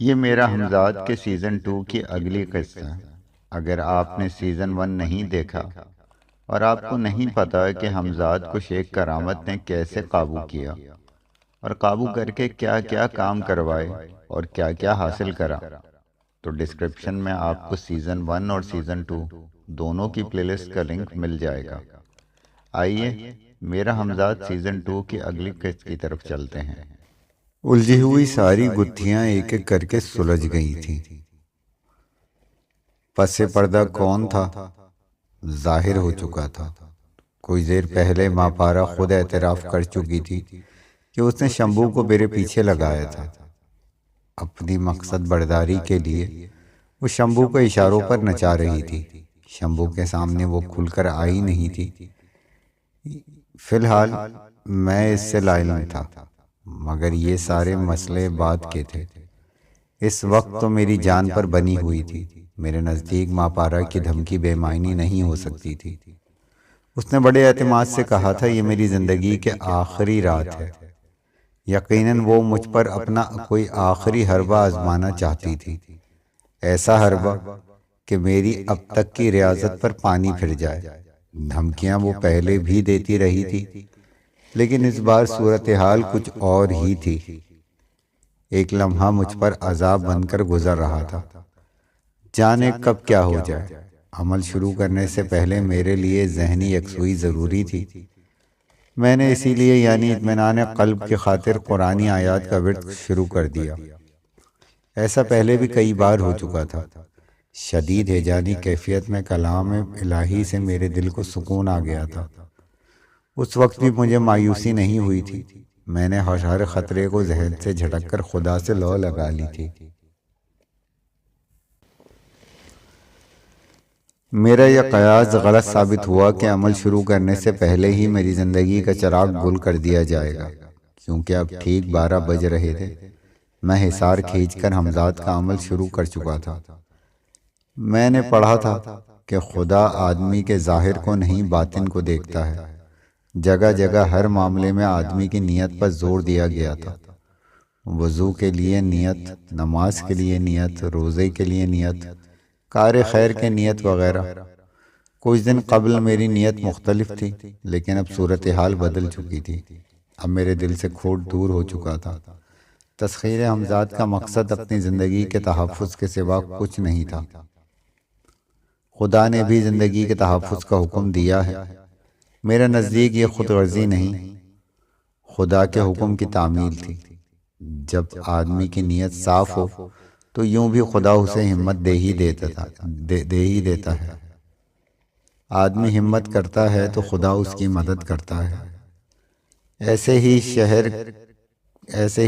یہ میرا ہمزاد کے سیزن 2 کی اگلی قسط ہے۔ اگر آپ نے سیزن 1 نہیں دیکھا اور آپ کو نہیں پتا کہ ہمزاد کو شیخ کرامت نے کیسے قابو کیا اور قابو کر کے کیا کیا کام کروائے اور کیا کیا حاصل کرا، تو ڈسکرپشن میں آپ کو سیزن 1 اور سیزن 2 دونوں کی پلے لسٹ کا لنک مل جائے گا۔ آئیے میرا ہمزاد سیزن 2 کی اگلی قسط کی طرف چلتے ہیں۔ الجھی ہوئی ساری گتھیاں ایک ایک کر کے سلجھ گئی تھیں۔ پس پردہ کون تھا ظاہر ہو چکا تھا۔ کچھ دیر پہلے ماں پارا خود اعتراف کر چکی تھی کہ اس نے شمبھو کو میرے پیچھے لگایا تھا۔ اپنی مقصد برداری کے لیے وہ شمبھو کو اشاروں پر نچا رہی تھی۔ شمبھو کے سامنے وہ کھل کر آئی نہیں تھی۔ فی الحال میں اس سے لائل تھا، مگر یہ سارے مسئلے بعد کے تھے۔ اس وقت تو میری جان پر بنی ہوئی تھی۔ میرے نزدیک ماں پارا کی دھمکی بے معنی نہیں ہو سکتی تھی۔ اس نے بڑے اعتماد سے کہا تھا یہ میری زندگی کے آخری رات ہے۔ یقیناً وہ مجھ پر اپنا کوئی آخری حربہ آزمانا چاہتی تھی، ایسا حربہ کہ میری اب تک کی ریاضت پر پانی پھر جائے۔ دھمکیاں وہ پہلے بھی دیتی رہی تھی، لیکن اس بار صورتحال کچھ اور ہی تھی۔ ایک لمحہ مجھ پر عذاب بن کر گزر رہا تھا، جانے کب کیا ہو جائے۔ عمل شروع کرنے سے پہلے میرے لیے ذہنی یکسوئی ضروری تھی۔ میں نے اسی لیے یعنی اطمینان قلب کی خاطر قرآنی آیات کا ورد شروع کر دیا۔ ایسا پہلے بھی کئی بار ہو چکا تھا۔ شدید ہیجانی کیفیت میں کلام الہی سے میرے دل کو سکون آ گیا تھا۔ اس وقت بھی مجھے مایوسی نہیں ہوئی تھی۔ میں نے ہر خطرے کو ذہن سے جھٹک کر خدا سے لو لگا لی تھی۔ میرا یہ قیاس غلط ثابت ہوا کہ عمل شروع کرنے سے پہلے ہی میری زندگی کا چراغ گل کر دیا جائے گا، کیونکہ اب ٹھیک 12 بج رہے تھے۔ میں حصار کھینچ کر ہمزاد کا عمل شروع کر چکا تھا۔ میں نے پڑھا تھا کہ خدا آدمی کے ظاہر کو نہیں باطن کو دیکھتا ہے۔ جگہ جگہ ہر معاملے میں آدمی کی نیت پر زور دیا گیا تھا۔ وضو کے لیے نیت، نماز کے لیے نیت، روزے کے لیے نیت، کار خیر کے نیت وغیرہ۔ کچھ دن قبل میری نیت مختلف تھی، لیکن اب صورتحال بدل چکی تھی۔ اب میرے دل سے کھوٹ دور ہو چکا تھا۔ تسخیر ہمزاد کا مقصد اپنی زندگی کے تحفظ کے سوا کچھ نہیں تھا۔ خدا نے بھی زندگی کے تحفظ کا حکم دیا ہے۔ میرے نزدیک یہ خود غرضی نہیں، خدا کے حکم کی تعمیل تھی۔ جب آدمی کی نیت صاف ہو تو یوں بھی خدا اسے ہمت دے ہی دیتا ہے۔ آدمی ہمت کرتا ہے تو خدا اس کی مدد کرتا ہے۔ ایسے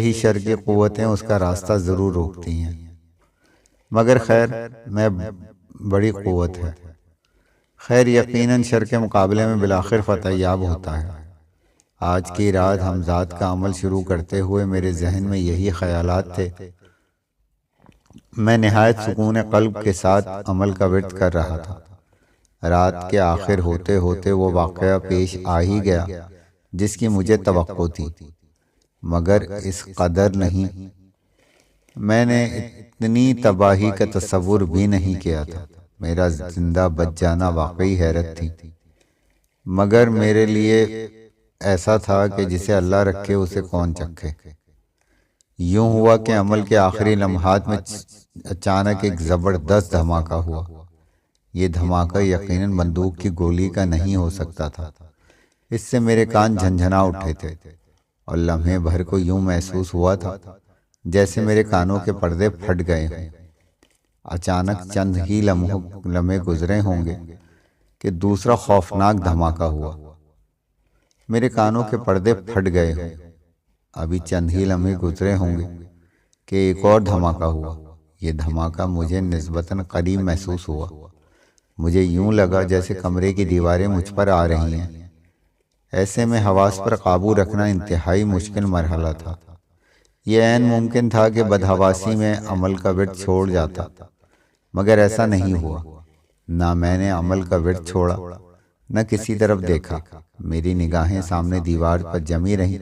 ہی شر کی قوتیں اس کا راستہ ضرور روکتی ہیں، مگر خیر میں بڑی قوت ہے۔ خیر یقیناً شر کے مقابلے میں بالآخر فتح یاب ہوتا ہے۔ آج کی رات ہمزاد کا عمل شروع کرتے ہوئے میرے ذہن میں یہی خیالات تھے۔ میں نہایت سکون قلب کے ساتھ عمل کا ورد کر رہا تھا۔ رات کے آخر ہوتے ہوتے وہ واقعہ پیش آ ہی گیا جس کی مجھے توقع تھی، مگر اس قدر نہیں۔ میں نے اتنی تباہی کا تصور بھی نہیں کیا تھا۔ میرا زندہ بچ جانا واقعی حیرت تھی، مگر میرے لیے ایسا تھا کہ جسے اللہ رکھے اسے کون چکھے۔ یوں ہوا کہ عمل کے آخری لمحات میں اچانک ایک زبردست دھماکہ ہوا۔ یہ دھماکہ یقیناً بندوق کی گولی کا نہیں ہو سکتا تھا۔ اس سے میرے کان جھنجھنا اٹھے تھے اور لمحے بھر کو یوں محسوس ہوا تھا جیسے میرے کانوں کے پردے پھٹ گئے ہوں۔ اچانک چند ہی لمحے گزرے ہوں گے کہ دوسرا خوفناک دھماکہ ہوا۔ میرے کانوں کے پردے پھٹ گئے ہوں۔ ابھی چند ہی لمحے گزرے ہوں گے کہ ایک اور دھماکہ ہوا۔ یہ دھماکہ مجھے نسبتاً قریب محسوس ہوا۔ مجھے یوں لگا جیسے کمرے کی دیواریں مجھ پر آ رہی ہیں۔ ایسے میں حواس پر قابو رکھنا انتہائی مشکل مرحلہ تھا۔ یہ عین ممکن تھا کہ بدحواسی میں عمل کا ورد چھوڑ جاتا، مگر ایسا نہیں ہوا۔ نہ میں نے عمل کا ورد چھوڑا، نہ کسی طرف دیکھا۔ میری نگاہیں سامنے دیوار پر جمی رہیں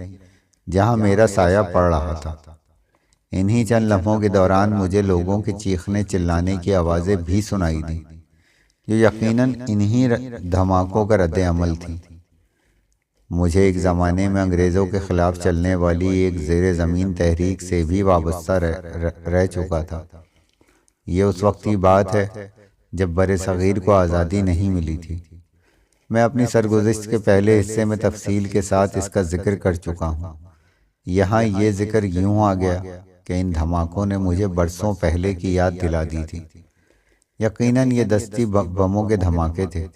جہاں میرا سایہ پڑ رہا تھا۔ انہی چند لمحوں کے دوران مجھے لوگوں کے چیخنے چلانے کی آوازیں بھی سنائی دیں، جو یقیناً انہی دھماکوں کا رد عمل تھی۔ مجھے ایک زمانے میں انگریزوں کے خلاف چلنے والی ایک زیر زمین تحریک سے بھی وابستہ رہ چکا تھا۔ یہ اس وقت کی بات ہے جب بر صغیر کو آزادی نہیں ملی تھی۔ میں اپنی سرگزشت کے پہلے حصے میں تفصیل کے ساتھ اس کا ذکر کر چکا ہوں۔ یہاں یہ ذکر یوں آ گیا کہ ان دھماکوں نے مجھے برسوں پہلے کی یاد دلا دی تھی۔ یقیناً یہ دستی بموں کے دھماکے تھے۔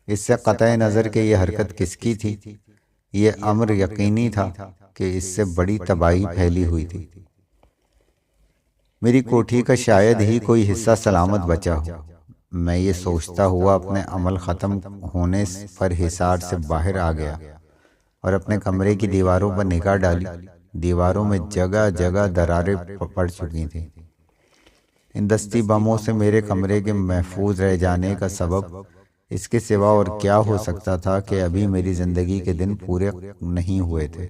اس سے قطع نظر کہ یہ حرکت کس کی تھی، یہ امر یقینی تھا کہ اس سے بڑی تباہی پھیلی ہوئی تھی۔ میری کوٹھی کا شاید ہی کوئی حصہ سلامت بچا ہو۔ میں یہ سوچتا ہوا اپنے عمل ختم ہونے پر حصار سے باہر آ گیا اور اپنے کمرے کی دیواروں پر نگاہ ڈالی۔ دیواروں میں جگہ جگہ دراریں پڑ چکی تھیں۔ ان دستی بموں سے میرے کمرے کے محفوظ رہ جانے کا سبب اس کے سوا اور کیا ہو سکتا تھا کہ ابھی میری زندگی کے دن پورے نہیں ہوئے تھے۔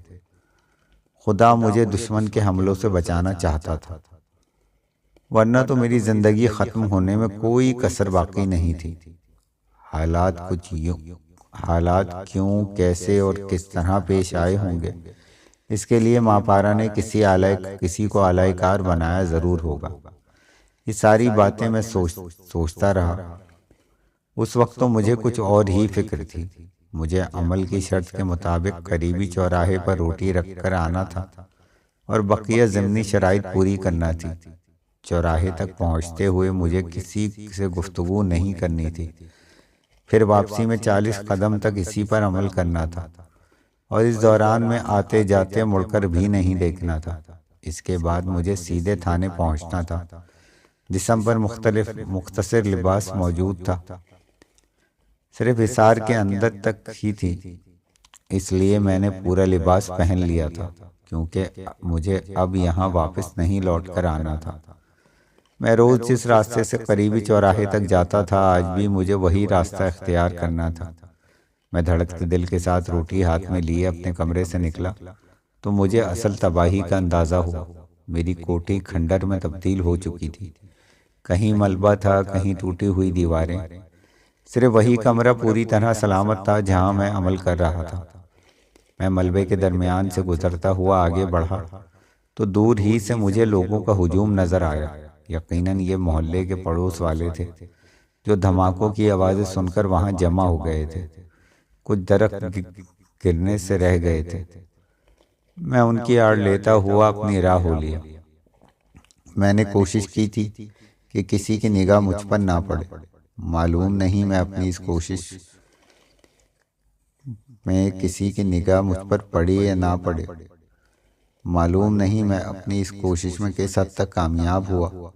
خدا مجھے دشمن کے حملوں سے بچانا چاہتا تھا، ورنہ تو میری زندگی ختم ہونے میں کوئی کسر باقی نہیں تھی۔ حالات کیوں، کیسے اور کس طرح پیش آئے ہوں گے، اس کے لیے ماپارا نے کسی کو اعلی کار بنایا ضرور ہوگا۔ یہ ساری باتیں میں سوچتا رہا۔ اس وقت تو مجھے کچھ اور ہی فکر تھی۔ مجھے عمل کی شرط کے مطابق قریبی چوراہے پر روٹی رکھ کر آنا تھا اور بقیہ ضمنی شرائط پوری کرنا تھی۔ چوراہے تک پہنچتے ہوئے مجھے کسی سے گفتگو نہیں کرنی تھی، پھر واپسی میں 40 قدم تک اسی پر عمل کرنا تھا، اور اس دوران میں آتے جاتے مڑ کر بھی نہیں دیکھنا تھا۔ اس کے بعد مجھے سیدھے تھانے پہنچنا تھا۔ جسم پر مختصر لباس موجود تھا، صرف حصار کے اندر تک ہی تھی، اس لیے میں نے پورا لباس پہن لیا تھا، کیونکہ مجھے اب یہاں واپس نہیں لوٹ کر آنا تھا۔ میں روز جس راستے سے قریبی چوراہے تک جاتا تھا، آج بھی مجھے وہی راستہ اختیار کرنا تھا۔ میں دھڑکتے دل کے ساتھ روٹی ہاتھ میں لیے اپنے کمرے سے نکلا تو مجھے اصل تباہی کا اندازہ ہوا۔ میری کوٹھی کھنڈر میں تبدیل ہو چکی تھی۔ کہیں ملبہ تھا، کہیں ٹوٹی ہوئی دیواریں۔ صرف وہی کمرہ پوری طرح سلامت تھا جہاں میں عمل کر رہا تھا۔ میں ملبے کے درمیان سے گزرتا ہوا آگے بڑھا تو دور ہی سے مجھے لوگوں کا ہجوم نظر آیا۔ یقیناً یہ محلے کے پڑوس والے تھے جو دھماکوں کی آوازیں سن کر وہاں جمع ہو گئے تھے۔ کچھ درخت گرنے سے رہ گئے تھے۔ میں ان کی آڑ لیتا ہوا اپنی راہ ہو لیا۔ میں نے کوشش کی تھی کہ کسی کی نگاہ مجھ پر نہ پڑے۔ معلوم نہیں میں اپنی اس کوشش میں کسی کی نگاہ مجھ پر پڑی یا نہ پڑے۔ معلوم نہیں میں اپنی اس کوشش میں کس حد تک کامیاب ہوا،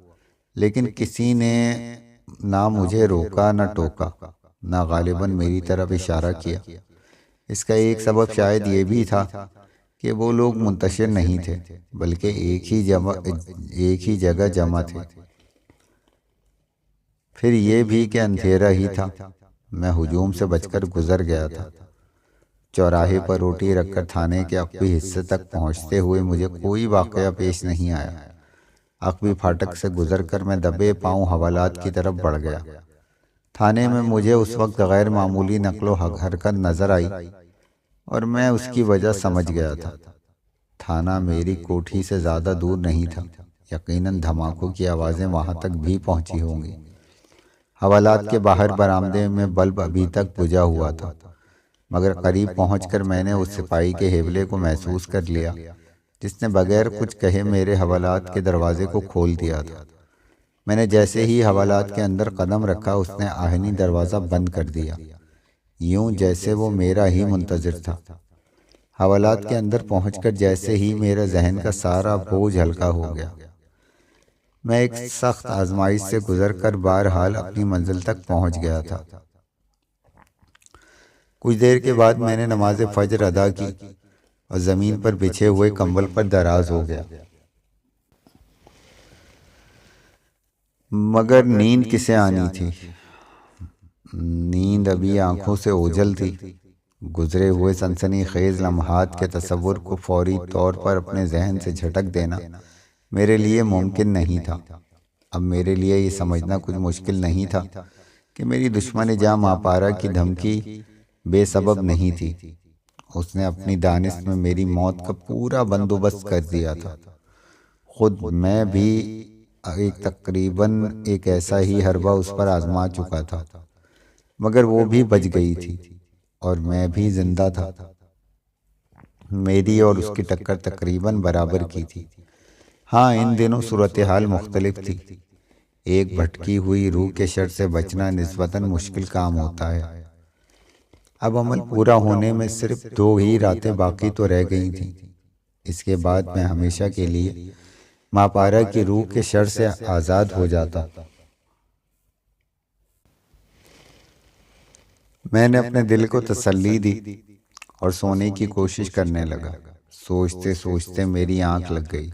لیکن کسی نے نہ مجھے روکا نہ ٹوکا، نہ غالباً میری طرف اشارہ کیا۔ اس کا ایک سبب شاید یہ بھی تھا کہ وہ لوگ منتشر نہیں تھے، بلکہ ایک ہی جگہ جمع تھے۔ پھر یہ بھی کہ اندھیرا ہی تھا۔ میں ہجوم سے بچ کر گزر گیا تھا۔ چوراہے پر روٹی رکھ کر تھانے کے عقبی حصے تک پہنچتے ہوئے مجھے کوئی واقعہ پیش نہیں آیا۔ عقبی پھاٹک سے گزر کر میں دبے پاؤں حوالات کی طرف بڑھ گیا۔ تھانے میں مجھے اس وقت غیر معمولی نقل و حرکت نظر آئی اور میں اس کی وجہ سمجھ گیا تھا۔ تھانہ میری کوٹھی سے زیادہ دور نہیں تھا۔ یقیناً دھماکوں کی آوازیں وہاں تک بھی پہنچی ہوں گی۔ حوالات کے باہر برآمدے میں بلب ابھی تک بجھا ہوا تھا، مگر قریب پہنچ کر میں نے اس سپاہی کے ہیبلے کو محسوس کر لیا جس نے بغیر کچھ کہے میرے حوالات کے دروازے کو کھول دیا تھا۔ میں نے جیسے ہی حوالات کے اندر قدم رکھا، اس نے آہنی دروازہ بند کر دیا، یوں جیسے وہ میرا ہی منتظر تھا۔ حوالات کے اندر پہنچ کر جیسے ہی میرا ذہن کا سارا بوجھ ہلکا ہو گیا۔ میں ایک سخت آزمائش سے گزر کر بہرحال اپنی منزل تک پہنچ گیا تھا۔ کچھ دیر کے بعد میں نے نماز فجر ادا کی اور زمین پر بچھے ہوئے کمبل پر دراز ہو گیا۔ مگر نیند کسے آنی تھی؟ نیند ابھی آنکھوں سے اوجھل تھی۔ گزرے ہوئے سنسنی خیز لمحات کے تصور کو فوری طور پر اپنے ذہن سے جھٹک دینا میرے لیے ممکن نہیں تھا۔ اب میرے لیے یہ سمجھنا کچھ مشکل نہیں تھا کہ میری دشمن جاں ماپارا کی دھمکی بے سبب نہیں تھی۔ اس نے اپنی دانش میں میری موت کا پورا بندوبست کر دیا تھا۔ خود میں بھی تقریباً ایک ایسا ہی حربہ اس پر آزما چکا تھا، مگر وہ بھی بچ گئی تھی اور میں بھی زندہ تھا۔ میری اور اس کی ٹکر تقریباً برابر کی تھی۔ ہاں، ان دنوں صورتحال مختلف تھی۔ ایک بھٹکی ہوئی روح کے شر سے بچنا نسبتاً مشکل کام ہوتا ہے۔ اب عمل پورا ہونے میں صرف 2 ہی راتیں باقی تو رہ گئی تھیں۔ اس کے بعد میں ہمیشہ کے لیے ماپارا کی روح کے شر سے آزاد ہو جاتا۔ میں نے اپنے دل کو تسلی دی اور سونے کی کوشش کرنے لگا۔ سوچتے سوچتے میری آنکھ لگ گئی۔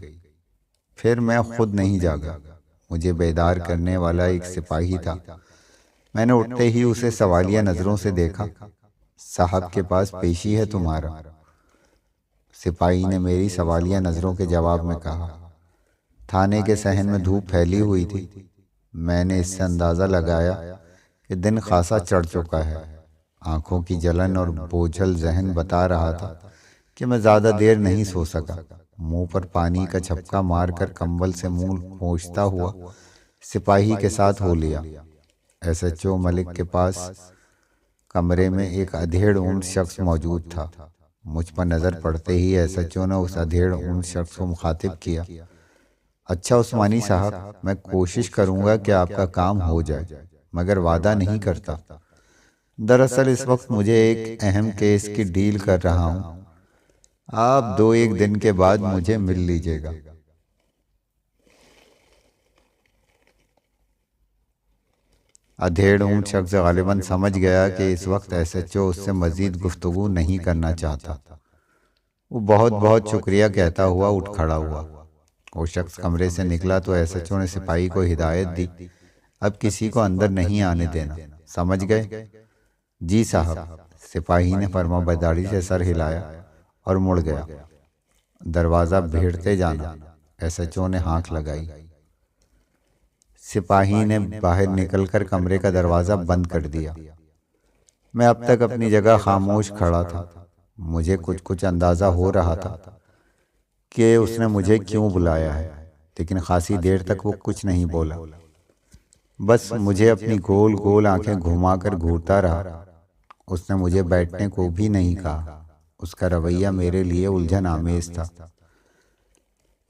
پھر میں خود نہیں جاگا۔ مجھے بیدار کرنے والا ایک سپاہی تھا۔ میں نے اٹھتے ہی اسے سوالیہ نظروں سے دیکھا۔ صاحب کے پاس پیشی ہے تمہارا؟ سپاہی نے میری سوالیہ نظروں کے جواب میں کہا۔ تھانے کے صحن میں دھوپ پھیلی ہوئی تھی۔ میں نے اس سے اندازہ لگایا کہ دن خاصا چڑھ چکا ہے۔ آنکھوں کی جلن اور بوجھل ذہن بتا رہا تھا کہ میں زیادہ دیر نہیں سو سکا۔ منہ پر پانی کا چھپکا مار کر کمبل سے منہ پوچھتا ہوا سپاہی کے ساتھ ہو لیا۔ SHO ملک کے پاس کمرے میں ایک ادھیڑ اونٹ شخص موجود تھا۔ مجھ پر نظر پڑتے ہی SHO نے اس ادھیڑ اونٹ شخص کو مخاطب کیا۔ اچھا عثمانی صاحب، میں کوشش کروں گا کہ آپ کا کام ہو جائے، مگر وعدہ نہیں کرتا۔ دراصل اس وقت مجھے ایک اہم کیس کی ڈیل کر رہا ہوں۔ آپ 2-1 دن کے بعد مجھے مل لیجیے گا۔ ادھیڑ اونٹ شخص غالباً سمجھ گیا کہ اس وقت SHO اس سے مزید گفتگو نہیں کرنا چاہتا۔ وہ بہت بہت شکریہ کہتا ہوا اٹھ کھڑا ہوا۔ وہ شخص کمرے سے نکلا تو SHO نے سپاہی کو ہدایت دی، اب کسی کو اندر نہیں آنے دینا، سمجھ گئے؟ جی صاحب۔ سپاہی نے فرما برداری سے سر ہلایا اور مڑ گیا۔ دروازہ بھیڑتے جانا، SHO نے ہانک لگائی۔ سپاہی نے باہر نکل کر کمرے کا دروازہ بند کر دیا۔ میں اب تک اپنی جگہ خاموش کھڑا تھا۔ مجھے کچھ اندازہ ہو رہا تھا کہ اس نے مجھے کیوں بلایا ہے، لیکن خاصی دیر تک وہ کچھ نہیں بولا، بس مجھے اپنی گول گول آنکھیں گھما کر گھورتا رہا۔ اس نے مجھے بیٹھنے کو بھی نہیں کہا۔ اس کا رویہ میرے لیے الجھن آمیز تھا۔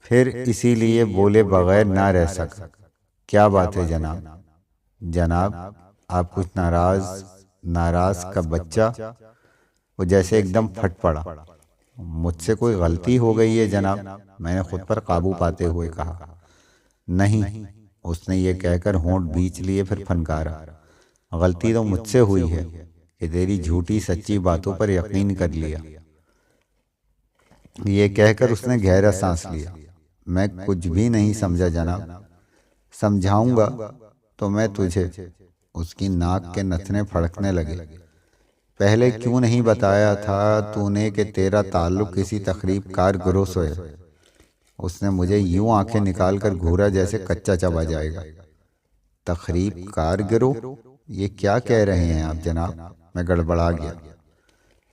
پھر اسی لیے بولے بغیر نہ رہ سکا۔ کیا بات ہے جناب؟ جناب، آپ کچھ ناراض کا بچہ؟ وہ جیسے ایک دم پھٹ پڑا۔ مجھ سے کوئی غلطی ہو گئی ہے جناب، میں نے خود پر قابو پاتے ہوئے کہا۔ نہیں، اس نے یہ کہہ کر ہونٹ بیچ لیے، پھر پھنکارا۔ غلطی تو مجھ سے ہوئی ہے کہ تیری جھوٹی سچی باتوں پر یقین کر لیا۔ یہ کہہ کر اس نے گہرا سانس لیا۔ میں کچھ بھی نہیں سمجھا جناب۔ سمجھاؤں گا تو میں تجھے۔ اس کی ناک کے نتنے پھڑکنے لگے۔ پہلے کیوں نہیں بتایا تھا تو نے کہ تیرا تعلق کسی تخریب کار گروہ سے ہے؟ اس نے مجھے یوں آنکھیں نکال کر گھورا جیسے کچا چبا جائے گا۔ تخریب کار گروہ؟ یہ کیا کہہ رہے ہیں آپ جناب؟ میں گڑبڑا گیا۔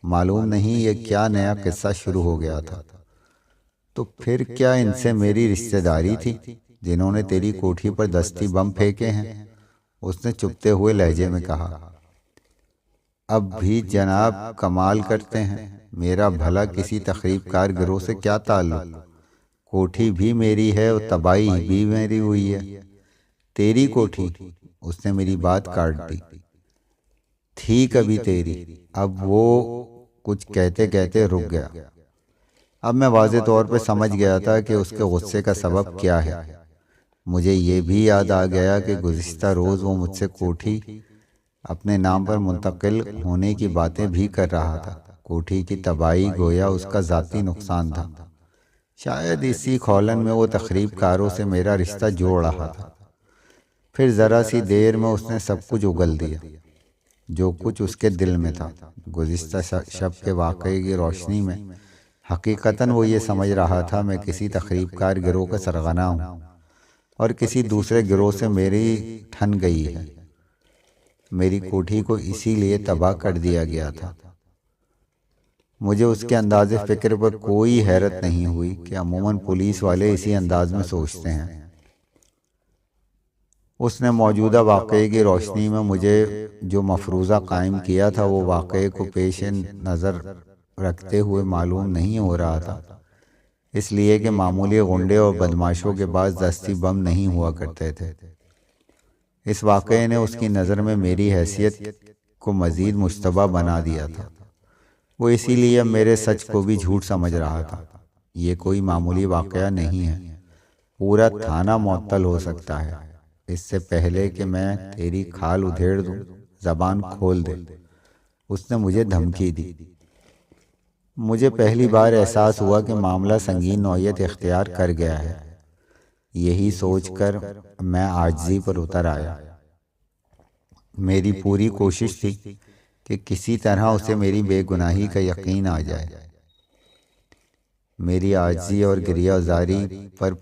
معلوم نہیں یہ کیا نیا قصہ شروع ہو گیا تھا۔ تو پھر کیا ان سے میری رشتہ داری تھی جنہوں نے تیری کوٹھی پر دستی بم پھینکے ہیں؟ اس نے چپتے ہوئے لہجے میں کہا۔ اب بھی جناب کمال کرتے ہیں، میرا بھلا کسی تخریب کار گروہ سے کیا تعلق؟ کوٹھی بھی میری ہے اور تباہی بھی میری ہوئی ہے۔ تیری کوٹھی؟ اس نے میری بات کاٹ دی۔ تھی کبھی تیری۔ اب وہ کچھ کہتے کہتے رک گیا۔ اب میں واضح طور پہ سمجھ گیا تھا کہ اس کے غصے کا سبب کیا ہے۔ مجھے یہ بھی یاد آ گیا کہ گزشتہ روز وہ مجھ سے کوٹھی اپنے نام پر منتقل ہونے کی باتیں بھی کر رہا تھا۔ کوٹھی کی تباہی گویا اس کا ذاتی نقصان تھا۔ شاید اسی کھولن میں وہ تخریب کاروں سے میرا رشتہ جوڑ رہا تھا۔ پھر ذرا سی دیر میں اس نے سب کچھ اگل دیا، جو کچھ اس کے دل میں تھا۔ گزشتہ شب کے واقعے کی روشنی میں حقیقتاً وہ یہ سمجھ رہا تھا میں کسی تخریب کار گروہ کا سرغنہ ہوں اور کسی دوسرے گروہ سے میری ٹھن گئی ہے۔ میری کوٹھی کو اسی لیے تباہ کر دیا گیا تھا۔ مجھے اس کے انداز فکر پر کوئی حیرت نہیں ہوئی کہ عموماً پولیس والے اسی انداز میں سوچتے ہیں۔ اس نے موجودہ واقعے کی روشنی میں مجھے جو مفروضہ قائم کیا تھا وہ واقعے کو پیش نظر رکھتے ہوئے معلوم نہیں ہو رہا تھا، اس لیے کہ معمولی غنڈے اور بدماشوں کے پاس دستی بم نہیں ہوا کرتے تھے۔ اس واقعے نے اس کی نظر میں میری حیثیت کو مزید مشتبہ بنا دیا تھا۔ وہ اسی لیے اب میرے سچ کو بھی جھوٹ سمجھ رہا تھا۔ یہ کوئی معمولی واقعہ نہیں ہے، پورا تھانہ معطل ہو سکتا ہے۔ اس سے پہلے کہ میں تیری کھال ادھیڑ دوں، زبان کھول دے، اس نے مجھے دھمکی دی۔ مجھے پہلی بار احساس ہوا کہ معاملہ سنگین نوعیت اختیار کر گیا ہے۔ یہی سوچ کر میں عاجزی پر اتر آیا۔ میری پوری کوشش تھی کہ کسی طرح اسے میری بے گناہی کا یقین آ جائے۔ میری عاجزی اور گریہ زاری پر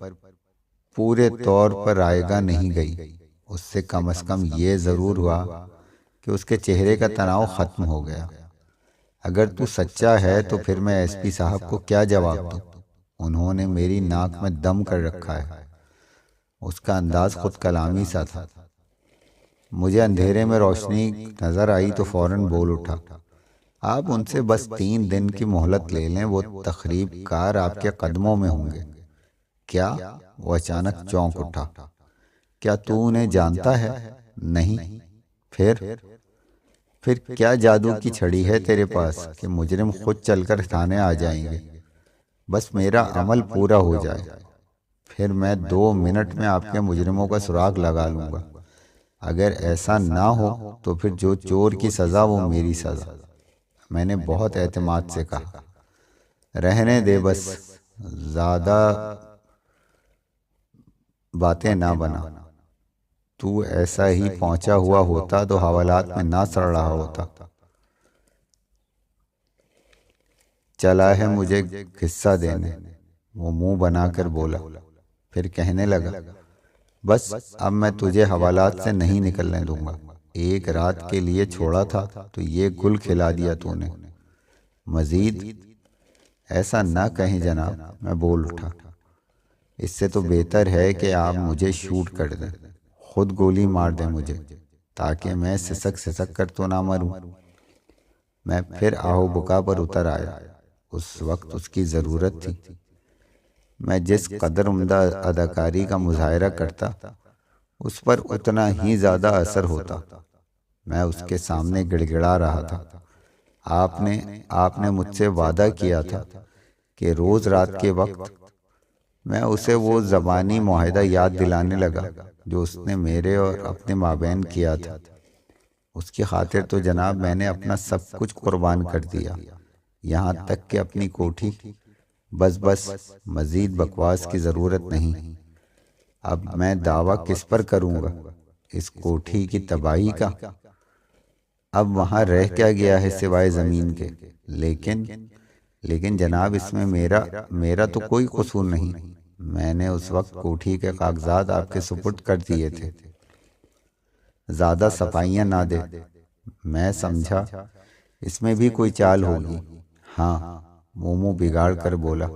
پورے طور پر رائگاں نہیں گئی۔ اس سے کم از کم یہ ضرور ہوا کہ اس کے چہرے کا تناؤ ختم ہو گیا۔ اگر تو سچا ہے تو پھر میں ایس پی صاحب کو کیا جواب دوں؟ انہوں نے میری ناک میں دم کر رکھا ہے۔ اس کا انداز خود کلامی سا تھا۔ مجھے اندھیرے میں روشنی نظر آئی تو فوراً بول اٹھا، آپ ان سے بس 3 دن کی مہلت لے لیں، وہ تخریب کار آپ کے قدموں میں ہوں گے۔ کیا؟ وہ اچانک چونک اٹھا۔ کیا تو انہیں جانتا ہے؟ نہیں۔ پھر کیا جادو کی چھڑی ہے تیرے پاس کہ مجرم خود چل کر تھانے آ جائیں گے؟ بس میرا عمل پورا ہو جائے، پھر میں 2 منٹ میں آپ کے مجرموں کا سراغ لگا لوں گا۔ اگر ایسا نہ ہو تو پھر جو چور کی سزا وہ میری سزا۔ میں نے بہت اعتماد سے کہا، رہنے دے، بس زیادہ باتیں نہ بنا۔ تو ایسا ہی پہنچا ہوا ہوتا تو حوالات میں نہ سڑ رہا ہوتا۔ چلا ہے مجھے حصہ دینے، وہ منہ بنا کر بولا، پھر کہنے لگا، بس اب میں تجھے حوالات سے نہیں نکلنے دوں گا۔ ایک رات کے لیے چھوڑا تھا تو یہ گل کھلا دیا تو نے۔ مزید ایسا نہ کہیں جناب، میں بول اٹھا، اس سے تو بہتر ہے کہ آپ مجھے شوٹ کر دیں، خود گولی مار دیں مجھے، تاکہ میں سسک کر تو نہ مروں۔ میں پھر آہو بکا پر اتر آیا۔ اس وقت اس کی ضرورت تھی۔ میں جس قدر عمدہ اداکاری کا مظاہرہ کرتا اس پر اتنا ہی زیادہ اثر ہوتا۔ میں اس کے سامنے گڑ گڑا رہا تھا۔ آپ نے مجھ سے وعدہ کیا تھا کہ روز رات کے وقت میں اسے وہ زبانی معاہدہ یاد دلانے لگا جو اس نے میرے اور اپنے مابین کیا تھا۔ اس کی خاطر تو جناب میں نے اپنا سب کچھ قربان کر دیا، یہاں تک کہ اپنی کوٹھی۔ بس مزید بکواس کی ضرورت نہیں۔ اب میں دعویٰ کس پر کروں گا؟ اس کوٹھی کی تباہی کا؟ اب وہاں رہ کیا گیا ہے سوائے زمین کے؟ لیکن جناب اس میں میرا تو کوئی قصور نہیں۔ میں نے اس وقت کوٹھی کے کاغذات آپ کے سپرد کر دیے تھے۔ زیادہ صفائیاں نہ دے۔ میں سمجھا اس میں بھی کوئی چال ہوگی۔ ہاں، مومو بگاڑ کر بولا،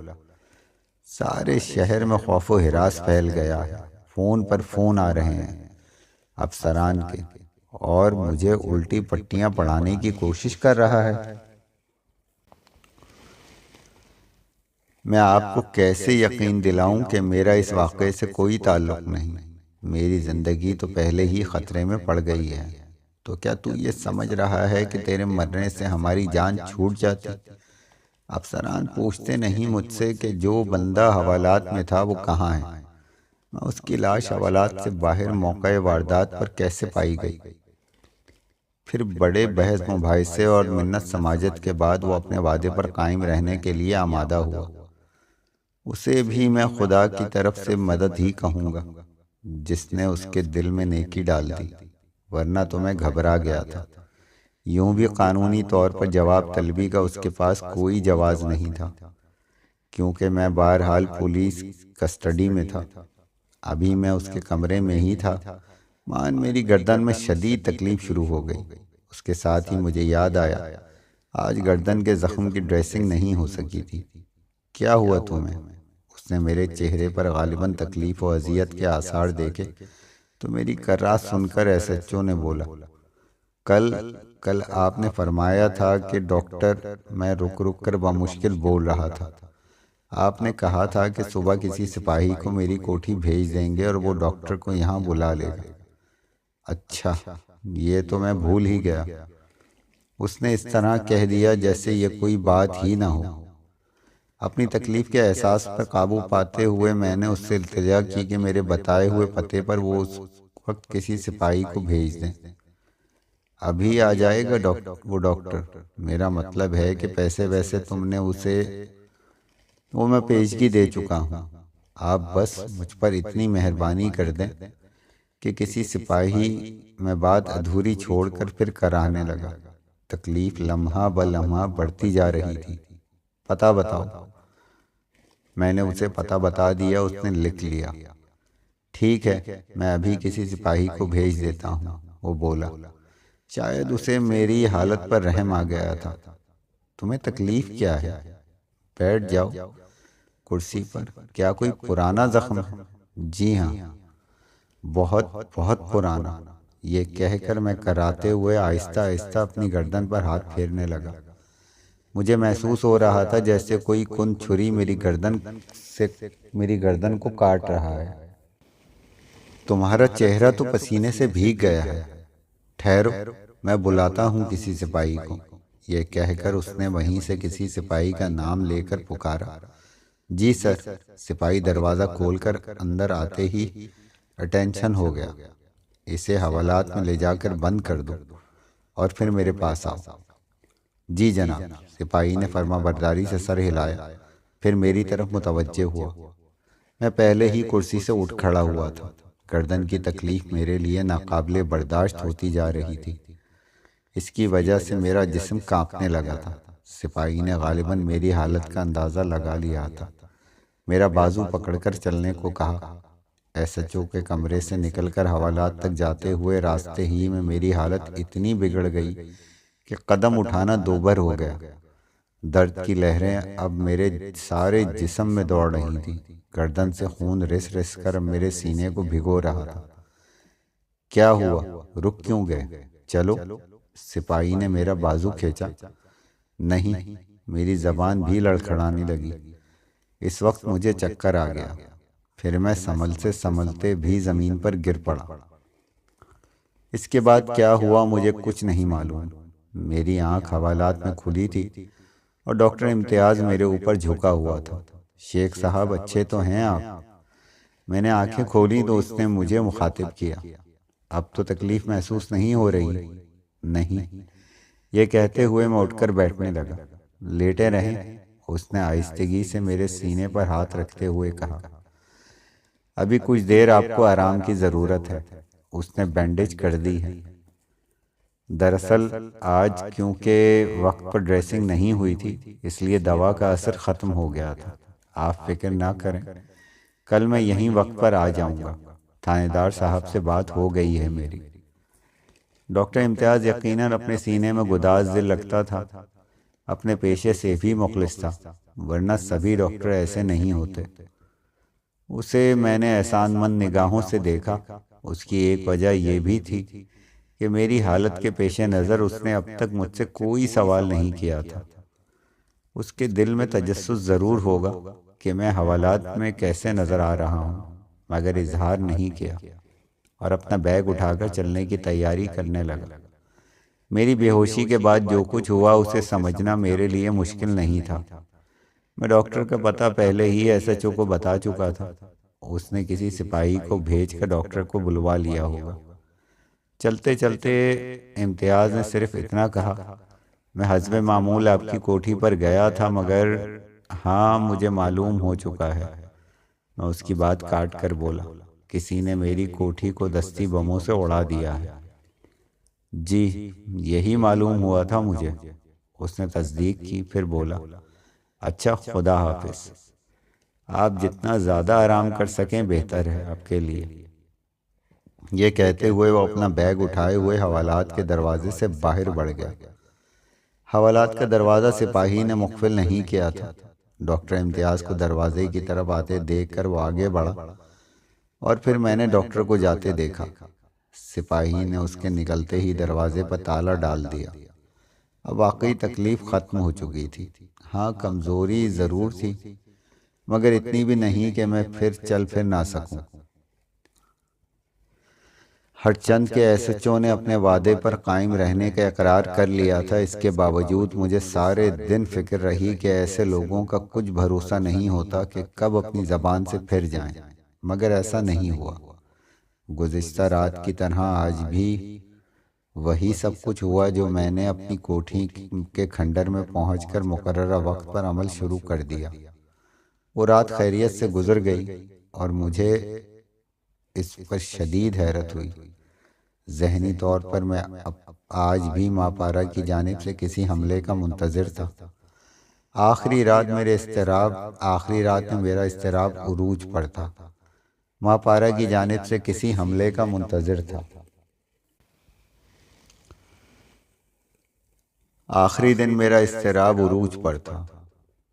سارے شہر میں خوف و ہراس پھیل گیا ہے، فون پر فون آ رہے ہیں افسران کے، اور مجھے الٹی پٹیاں پڑھانے کی کوشش کر رہا ہے۔ میں آپ کو کیسے یقین دلاؤں کہ میرا اس واقعے سے کوئی تعلق نہیں؟ میری زندگی تو پہلے ہی خطرے میں پڑ گئی ہے۔ تو کیا تو یہ سمجھ رہا ہے کہ تیرے مرنے سے ہماری جان چھوٹ جاتی؟ افسران پوچھتے نہیں مجھ سے کہ جو بندہ حوالات میں تھا وہ کہاں ہے؟ میں اس کی لاش حوالات سے باہر موقع واردات پر کیسے پائی گئی؟ پھر بڑے بحث مباحثے اور منت سماجت کے بعد وہ اپنے وعدے پر قائم رہنے کے لیے آمادہ ہوا۔ اسے بھی میں خدا کی طرف سے مدد ہی کہوں گا جس نے اس کے دل میں نیکی ڈال دی، ورنہ تو میں گھبرا گیا تھا۔ یوں بھی قانونی طور پر جواب طلبی کا اس کے پاس کوئی جواز نہیں تھا۔ کیونکہ میں بہرحال پولیس کسٹڈی میں تھا۔ ابھی میں اس کے کمرے میں ہی تھا، مان میری گردن میں شدید تکلیف شروع ہو گئی۔ اس کے ساتھ ہی مجھے یاد آیا آج گردن کے زخم کی ڈریسنگ نہیں ہو سکی تھی۔ کیا ہوا تمہیں؟ اس نے میرے چہرے پر غالباً تکلیف و اذیت کے آثار دیکھے تو میری کرات سن کر ایس ایچ او نے بولا، کل آپ نے فرمایا تھا کہ ڈاکٹر، میں رک کر بمشکل بول رہا تھا، آپ نے کہا تھا کہ صبح کسی سپاہی کو میری کوٹھی بھیج دیں گے اور وہ ڈاکٹر کو یہاں بلا لے گا۔ اچھا، یہ تو میں بھول ہی گیا۔ اس نے اس طرح کہہ دیا جیسے یہ کوئی بات ہی نہ ہو۔ اپنی تکلیف کے احساس پر قابو پاتے ہوئے میں نے اس سے التجا کی کہ میرے بتائے ہوئے پتے پر وہ اس وقت کسی سپاہی کو بھیج دیں۔ ابھی آ جائے گا وہ ڈاکٹر؟ میرا مطلب ہے کہ پیسے ویسے تم نے اسے، وہ میں پیشگی دے چکا ہوں۔ آپ بس مجھ پر اتنی مہربانی کر دیں کہ کسی سپاہی، میں بات ادھوری چھوڑ کر پھر کرانے لگا۔ تکلیف لمحہ بلمحہ بڑھتی جا رہی تھی۔ پتہ بتاؤ۔ میں نے اسے پتہ بتا دیا، اس نے لکھ لیا۔ ٹھیک ہے، میں ابھی کسی سپاہی کو بھیج دیتا ہوں، وہ بولا۔ شاید اسے میری حالت پر رحم آ گیا تھا۔ تمہیں تکلیف کیا ہے؟ بیٹھ جاؤ کرسی پر۔ کیا کوئی پرانا زخم ہے؟ جی ہاں، بہت بہت پرانا۔ یہ کہہ کر میں کراتے ہوئے آہستہ آہستہ اپنی گردن پر ہاتھ پھیرنے لگا۔ مجھے محسوس ہو رہا تھا جیسے کوئی کن چھری میری گردن کو کاٹ رہا ہے۔ تمہارا چہرہ تو پسینے سے بھیگ گیا ہے۔ ٹھہرو، میں بلاتا ہوں کسی سپاہی کو۔ یہ کہہ کر اس نے وہیں سے کسی سپاہی کا نام لے کر پکارا۔ جی سر۔ سپاہی دروازہ کھول کر اندر آتے ہی اٹینشن ہو گیا۔ اسے حوالات میں لے جا کر بند کر دو اور پھر میرے پاس آؤ۔ جی جناب۔ سپاہی نے فرما برداری سے سر ہلایا، پھر میری طرف متوجہ ہوا۔ میں پہلے ہی کرسی سے اٹھ کھڑا ہوا تھا۔ گردن کی تکلیف میرے لیے ناقابل برداشت ہوتی جا رہی تھی۔ اس کی وجہ سے میرا جسم کانپنے لگا تھا۔ سپاہی نے غالباً میری حالت کا اندازہ لگا لیا تھا۔ میرا بازو پکڑ کر چلنے کو کہا۔ ایس ایچ او کے کمرے سے نکل کر حوالات تک جاتے ہوئے راستے ہی میں میری حالت اتنی بگڑ گئی کہ قدم اٹھانا دوبھر ہو گیا۔ درد کی لہریں اب میرے سارے جسم میں دوڑ رہی تھیں۔ گردن سے خون رس رس کر میرے سینے کو بھگو رہا تھا۔ کیا ہوا؟ رک کیوں گئے؟ چلو۔ سپاہی نے میرا بازو کھینچا۔ نہیں، میری زبان بھی لڑکھڑانے لگی۔ اس وقت مجھے چکر آ گیا، پھر میں سنبھلتے بھی زمین پر گر پڑا۔ اس کے بعد کیا ہوا مجھے کچھ نہیں معلوم۔ میری آنکھ حوالات میں کھلی تھی اور ڈاکٹر امتیاز میرے اوپر جھکا ہوا تھا۔ شیخ صاحب اچھے تو ہیں آپ؟ میں نے آنکھیں کھولی تو اس نے مجھے مخاطب کیا۔ اب تو تکلیف محسوس نہیں ہو رہی؟ نہیں۔ یہ کہتے ہوئے میں اٹھ کر بیٹھنے لگا۔ لیٹے رہیں، اس نے آہستگی سے میرے سینے پر ہاتھ رکھتے ہوئے کہا۔ ابھی کچھ دیر آپ کو آرام کی ضرورت ہے۔ اس نے بینڈیج کر دی ہے۔ دراصل آج کیونکہ وقت پر ڈریسنگ نہیں ہوئی تھی، اس لیے دوا کا اثر ختم ہو گیا تھا۔ آپ فکر نہ کریں، کل میں یہیں وقت پر آ جاؤں گا۔ تھانے دار صاحب سے بات ہو گئی ہے میری۔ ڈاکٹر امتیاز یقیناً اپنے سینے میں گداز دل رکھتا تھا۔ اپنے پیشے سے بھی مخلص تھا، ورنہ سبھی ڈاکٹر ایسے نہیں ہوتے۔ اسے میں نے احسان مند نگاہوں سے دیکھا۔ اس کی ایک وجہ یہ بھی تھی کہ میری حالت کے پیش نظر اس نے اب تک مجھ سے کوئی سوال نہیں کیا تھا۔ اس کے دل میں تجسس ضرور ہوگا کہ میں حوالات میں کیسے نظر آ رہا ہوں، مگر اظہار نہیں کیا اور اپنا بیگ اٹھا کر چلنے کی تیاری کرنے لگا۔ میری بے ہوشی کے بعد جو کچھ ہوا اسے سمجھنا میرے لیے مشکل نہیں تھا۔ میں ڈاکٹر کا پتہ پہلے ہی ایس ایچ او کو بتا چکا تھا۔ اس نے کسی سپاہی کو بھیج کر ڈاکٹر کو بلوا لیا ہوگا۔ چلتے چلتے امتیاز نے صرف اتنا کہا، میں حسب معمول آپ کی کوٹھی پر گیا تھا، مگر ہاں مجھے معلوم ہو چکا ہے۔ میں اس کی بات کاٹ کر بولا، کسی نے میری کوٹھی کو دستی بموں سے اڑا دیا ہے۔ جی، یہی معلوم ہوا تھا مجھے۔ اس نے تصدیق کی، پھر بولا، اچھا، خدا حافظ۔ آپ جتنا زیادہ آرام کر سکیں بہتر ہے آپ کے لیے۔ یہ کہتے ہوئے وہ اپنا بیگ اٹھائے ہوئے حوالات کے دروازے سے باہر بڑھ گیا۔ حوالات کا دروازہ سپاہی نے مقفل نہیں کیا تھا۔ ڈاکٹر امتیاز کو دروازے کی طرف آتے دیکھ کر وہ آگے بڑھا اور پھر میں نے ڈاکٹر کو جاتے دیکھا۔ سپاہی نے اس کے نکلتے ہی دروازے پر تالا ڈال دیا۔ اب واقعی تکلیف ختم ہو چکی تھی۔ ہاں، کمزوری ضرور تھی، مگر اتنی بھی نہیں کہ میں پھر چل پھر نہ سکوں۔ ہر چند کے ایس ایچ او نے اپنے وعدے پر قائم رہنے کا اقرار کر لیا تھا۔ اس کے باوجود مجھے سارے دن فکر رہی کہ ایسے لوگوں کا کچھ بھروسہ نہیں ہوتا کہ کب اپنی زبان سے پھر جائیں، مگر ایسا نہیں ہوا۔ گزشتہ رات کی طرح آج بھی وہی سب کچھ ہوا جو میں نے اپنی کوٹھی کے کھنڈر میں پہنچ کر مقررہ وقت پر عمل شروع کر دیا۔ وہ رات خیریت سے گزر گئی اور مجھے اس پر شدید حیرت ہوئی۔ ذہنی طور پر میں آج بھی ماپارا کی جانب سے کسی حملے کا منتظر تھا۔ آخری رات میں میرا اضطراب عروج پر تھا۔ ماپارا کی جانب سے کسی حملے کا منتظر تھا۔ آخری دن میرا اضطراب عروج پر تھا۔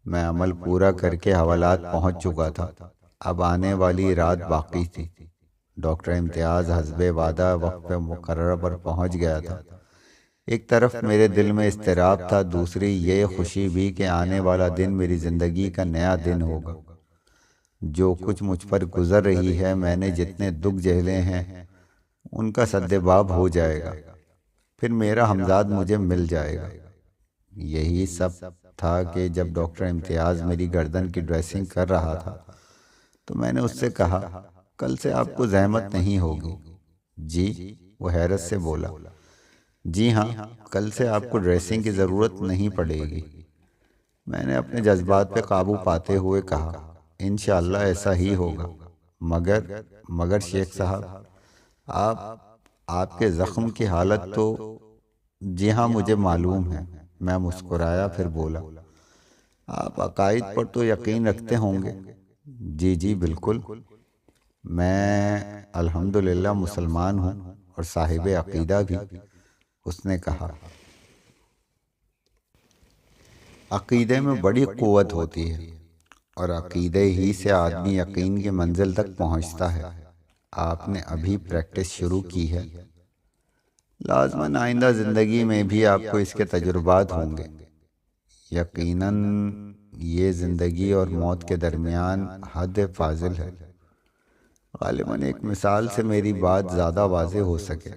میں عمل پورا کر کے حوالات پہنچ چکا تھا۔ اب آنے والی رات باقی تھی۔ ڈاکٹر امتیاز حسب وعدہ وقت پہ مقررہ پر پہنچ گیا تھا۔ ایک طرف میرے دل میں اضطراب تھا، دوسری یہ خوشی بھی کہ آنے والا دن میری زندگی کا نیا دن ہوگا۔ جو کچھ مجھ پر گزر رہی ہے، میں نے جتنے دکھ جھیلے ہیں، ان کا سدباب ہو جائے گا۔ پھر میرا ہمزاد مجھے مل جائے گا۔ یہی سب تھا کہ جب ڈاکٹر امتیاز میری گردن کی ڈریسنگ کر رہا تھا تو میں نے اس سے کہا، کل سے آپ کو زحمت نہیں ہوگی۔ جی؟ وہ حیرت سے بولا۔ جی ہاں، کل سے آپ کو ڈریسنگ کی ضرورت نہیں پڑے گی۔ میں نے اپنے جذبات پہ قابو پاتے ہوئے کہا، انشاءاللہ ایسا ہی ہوگا، مگر شیخ صاحب، آپ کے زخم کی حالت تو… جی ہاں، مجھے معلوم ہے۔ میں مسکرایا، پھر بولا، آپ عقائد پر تو یقین رکھتے ہوں گے؟ جی جی بالکل، میں الحمدللہ مسلمان ہوں اور صاحب عقیدہ بھی۔ اس نے کہا، عقیدے میں بڑی قوت ہوتی ہے اور عقیدے ہی سے آدمی یقین کی منزل تک پہنچتا ہے۔ آپ نے ابھی پریکٹس شروع کی ہے، لازماً آئندہ زندگی میں بھی آپ کو اس کے تجربات ہوں گے۔ یقیناً یہ زندگی اور موت کے درمیان حد فاضل ہے۔ غالباً ایک مثال سے میری بات زیادہ واضح ہو سکے۔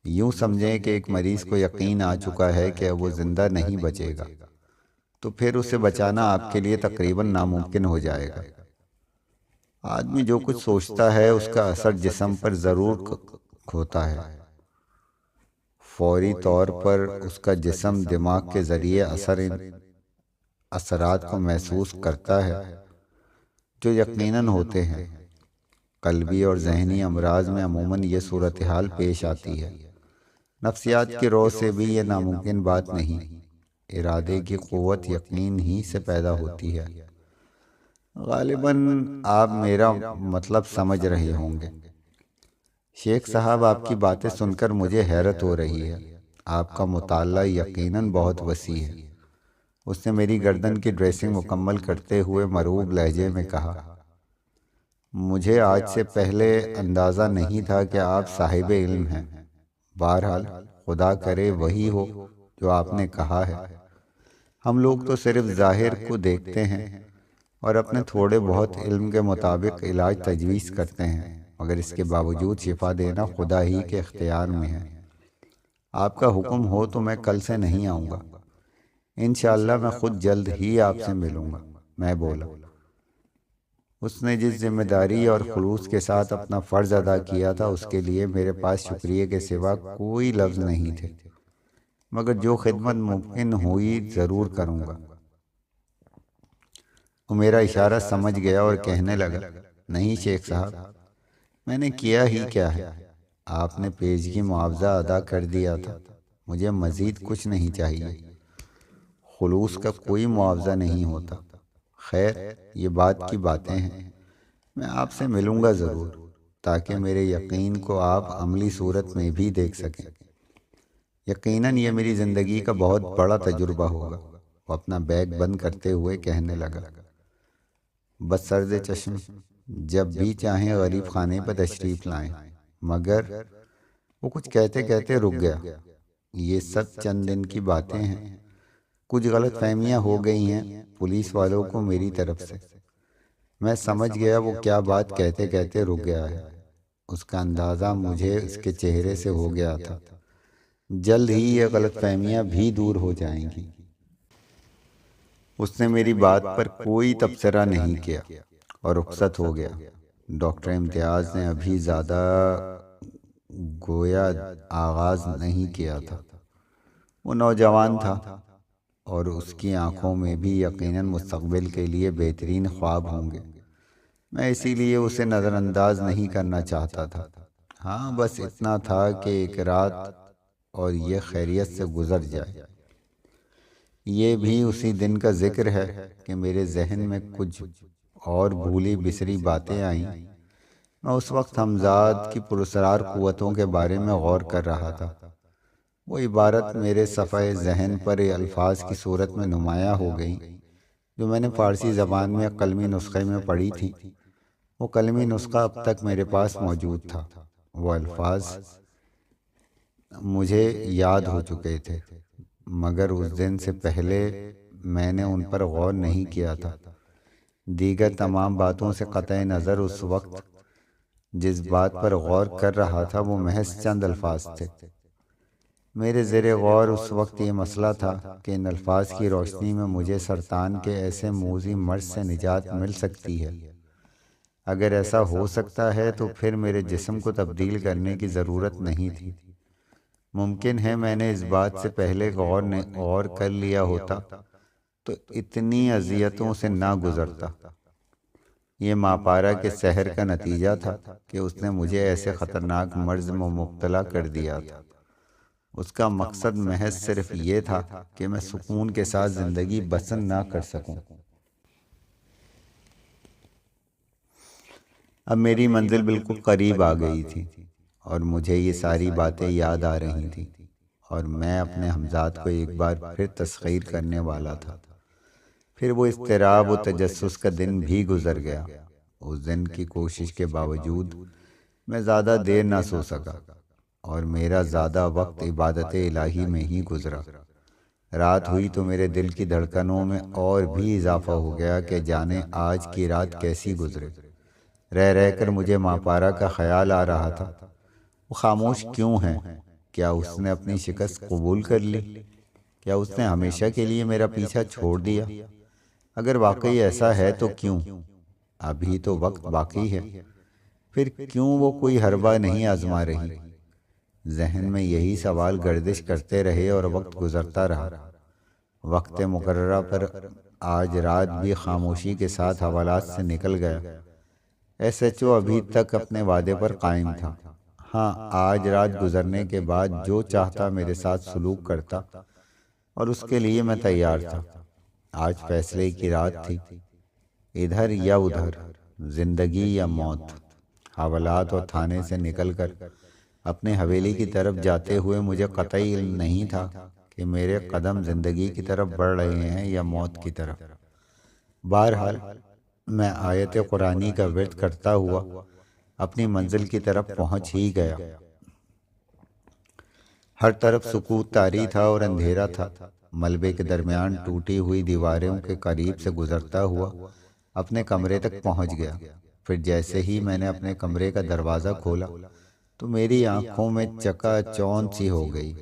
یوں سمجھیں کہ ایک مریض کو یقین آ چکا ہے کہ وہ زندہ نہیں بچے گا، تو پھر اسے بچانا آپ کے لیے تقریباً ناممکن ہو جائے گا۔ آدمی جو کچھ سوچتا ہے اس کا اثر جسم پر ضرور ہوتا ہے۔ فوری طور پر اس کا جسم دماغ کے ذریعے اثرات کو محسوس کرتا ہے جو یقیناً ہوتے ہیں۔ قلبی اور ذہنی امراض میں عموماً یہ صورتحال پیش آتی ہے۔ نفسیات کی رو سے بھی یہ ناممکن بات نہیں۔ ارادے کی قوت یقین ہی سے پیدا ہوتی ہے۔ غالباً آپ میرا مطلب سمجھ رہے ہوں گے۔ شیخ صاحب، آپ کی باتیں سن کر مجھے حیرت ہو رہی ہے۔ آپ کا مطالعہ یقیناً بہت وسیع ہے۔ اس نے میری گردن کی ڈریسنگ مکمل کرتے ہوئے مرعوب لہجے میں کہا، مجھے آج سے پہلے اندازہ نہیں تھا کہ آپ صاحب علم ہیں۔ بہرحال خدا کرے وہی ہو جو آپ نے کہا ہے۔ ہم لوگ تو صرف ظاہر کو دیکھتے ہیں اور اپنے تھوڑے بہت علم کے مطابق علاج تجویز کرتے ہیں، مگر اس کے باوجود شفا دینا خدا ہی کے اختیار میں ہے۔ آپ کا حکم ہو تو میں کل سے نہیں آؤں گا۔ انشاءاللہ میں خود جلد ہی آپ سے ملوں گا، میں بولا۔ اس نے جس ذمہ داری اور خلوص کے ساتھ اپنا فرض ادا کیا تھا، اس کے لیے میرے پاس شکریہ کے سوا کوئی لفظ نہیں تھے، مگر جو خدمت ممکن ہوئی ضرور کروں گا۔ وہ میرا اشارہ سمجھ گیا اور کہنے لگا، نہیں شیخ صاحب، میں نے کیا ہی کیا ہے، آپ نے پیشگی معاوضہ ادا کر دیا تھا، مجھے مزید کچھ نہیں چاہیے۔ خلوص کا کوئی معاوضہ نہیں ہوتا۔ خیر، یہ بات کی باتیں ہیں، میں آپ سے ملوں گا ضرور، تاکہ میرے یقین کو آپ عملی صورت میں بھی دیکھ سکیں۔ یقیناً یہ میری زندگی کا بہت بڑا تجربہ ہوگا۔ وہ اپنا بیگ بند کرتے ہوئے کہنے لگا، بس سرد چشم، جب بھی چاہیں غریب خانے پر تشریف لائیں۔ مگر وہ کچھ کہتے کہتے رک گیا۔ یہ سب چند دن کی باتیں ہیں، کچھ غلط فہمیاں ہو گئی ہیں پولیس والوں کو میری طرف سے۔ میں سمجھ گیا وہ کیا بات کہتے کہتے رک گیا ہے۔ اس کا اندازہ مجھے اس کے چہرے سے ہو گیا تھا۔ جلد ہی یہ غلط فہمیاں بھی دور ہو جائیں گی۔ اس نے میری بات پر کوئی تبصرہ نہیں کیا اور رخصت ہو گیا۔ ڈاکٹر امتیاز نے ابھی زیادہ گویا آغاز نہیں کیا تھا۔ وہ نوجوان تھا اور اس کی آنکھوں میں بھی یقیناً مستقبل کے لیے بہترین خواب ہوں گے۔ میں اسی لیے اسے نظر انداز نہیں کرنا چاہتا تھا۔ ہاں، بس اتنا تھا کہ ایک رات اور یہ خیریت سے گزر جائے۔ یہ بھی اسی دن کا ذکر ہے کہ میرے ذہن میں کچھ اور بھولی بسری باتیں آئیں۔ میں اس وقت حمزاد کی پراسرار قوتوں کے بارے میں غور کر رہا تھا۔ وہ عبارت میرے صفحہ ذہن پر الفاظ کی صورت میں نمایاں ہو گئی جو میں نے فارسی زبان میں قلمی نسخے میں پڑھی تھی۔ وہ قلمی نسخہ اب تک میرے پاس موجود تھا۔ وہ الفاظ مجھے یاد ہو چکے تھے، مگر اس دن سے پہلے میں نے ان پر غور نہیں کیا تھا۔ دیگر تمام باتوں سے قطع نظر اس وقت جس بات پر غور کر رہا تھا وہ محض چند الفاظ تھے۔ میرے زیر غور اس وقت یہ مسئلہ تھا کہ ان الفاظ کی روشنی میں مجھے سرطان کے ایسے موذی مرض سے نجات مل سکتی ہے۔ اگر ایسا ہو سکتا ہے تو پھر میرے جسم کو تبدیل کرنے کی ضرورت نہیں تھی۔ ممکن ہے میں نے اس بات سے پہلے غور کر لیا ہوتا تو اتنی اذیتوں سے نہ گزرتا۔ یہ ماپارا کے سحر کا نتیجہ تھا کہ اس نے مجھے ایسے خطرناک مرض میں مبتلا کر دیا تھا۔ اس کا مقصد محض صرف یہ تھا کہ میں سکون کے ساتھ زندگی بسر نہ کر سکوں۔ اب میری منزل بالکل قریب آ گئی تھی اور مجھے یہ ساری باتیں یاد آ رہی تھیں، اور میں اپنے حمزاد کو ایک بار پھر تسخیر کرنے والا تھا۔ پھر وہ اضطراب و تجسس کا دن بھی گزر گیا۔ اس دن کی کوشش کے باوجود میں زیادہ دیر نہ سو سکا اور میرا زیادہ وقت عبادت الہی میں ہی گزرا۔ رات ہوئی تو میرے دل کی دھڑکنوں میں اور بھی اضافہ ہو گیا کہ جانے آج کی رات کیسی گزرے۔ رہ کر مجھے ماپارا کا خیال آ رہا تھا۔ وہ خاموش کیوں ہے؟ کیا اس نے اپنی شکست قبول کر لی؟ کیا اس نے ہمیشہ کے لیے میرا پیچھا چھوڑ دیا؟ اگر واقعی ایسا ہے تو کیوں؟ ابھی تو وقت باقی ہے، پھر کیوں وہ کوئی حربہ نہیں آزما رہی؟ ذہن میں یہی سوال گردش کرتے رہے اور وقت گزرتا رہا۔ وقت مقررہ پر آج رات بھی خاموشی کے ساتھ حوالات سے نکل گیا۔ ایس ایچ او ابھی تک اپنے وعدے پر قائم تھا۔ ہاں، آج رات گزرنے کے بعد جو چاہتا میرے ساتھ سلوک کرتا اور اس کے لیے میں تیار تھا۔ آج فیصلے کی رات تھی، ادھر یا ادھر، زندگی یا موت۔ حوالات اور تھانے سے نکل کر اپنے حویلی کی طرف جاتے ہوئے مجھے قطعی علم نہیں تھا کہ میرے قدم زندگی کی طرف بڑھ رہے ہیں یا موت کی طرف۔ بہرحال میں آیت قرآنی کا ورد کرتا ہوا اپنی منزل کی طرف پہنچ ہی گیا۔ ہر طرف سکوت طاری تھا اور اندھیرا تھا۔ ملبے کے درمیان ٹوٹی ہوئی دیواروں کے قریب سے گزرتا ہوا اپنے کمرے تک پہنچ گیا۔ پھر جیسے ہی میں نے اپنے کمرے کا دروازہ کھولا تو میری آنکھوں میں چکا چوند سی ہو گئی۔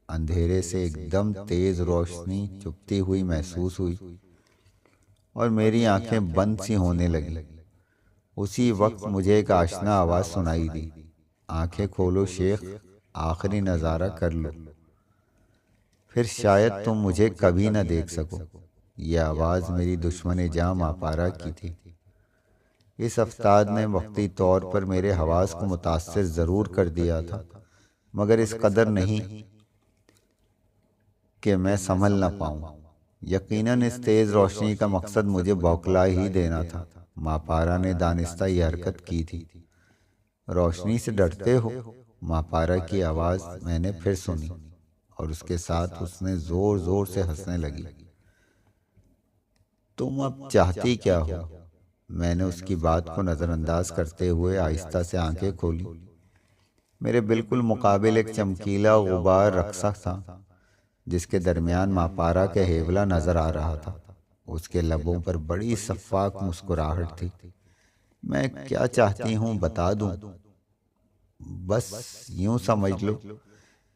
اندھیرے سے ایک دم تیز روشنی چپتی ہوئی محسوس ہوئی اور میری آنکھیں بند سی ہونے لگیں۔ اسی وقت مجھے ایک آشنا آواز سنائی دی، آنکھیں کھولو شیخ، آخری نظارہ کر لو، پھر شاید تم مجھے کبھی نہ دیکھ سکو۔ یہ آواز میری دشمن جاں ماپارا کی تھی۔ اس افتاد نے وقتی طور پر میرے حواس کو متاثر ضرور کر دیا تھا، مگر اس قدر نہیں کہ میں سنبھل نہ پاؤں۔ یقیناً اس تیز روشنی کا مقصد مجھے بوکلا ہی دینا تھا۔ ماپارا نے دانستہ یہ حرکت کی تھی۔ روشنی سے ڈرتے ہو؟ ماپارا کی آواز میں نے پھر سنی اور اس کے ساتھ اس نے زور زور سے ہنسنے لگی۔ تم اب چاہتی کیا ہو؟ میں نے اس کی بات کو نظر انداز کرتے ہوئے آہستہ سے آنکھیں کھولی۔ میرے بالکل مقابل ایک چمکیلا غبار رقصہ تھا جس کے درمیان ماپارا کا ہیولہ نظر آ رہا تھا۔ اس کے لبوں پر بڑی شفاف مسکراہٹ تھی۔ میں کیا چاہتی ہوں بتا دوں؟ بس یوں سمجھ لو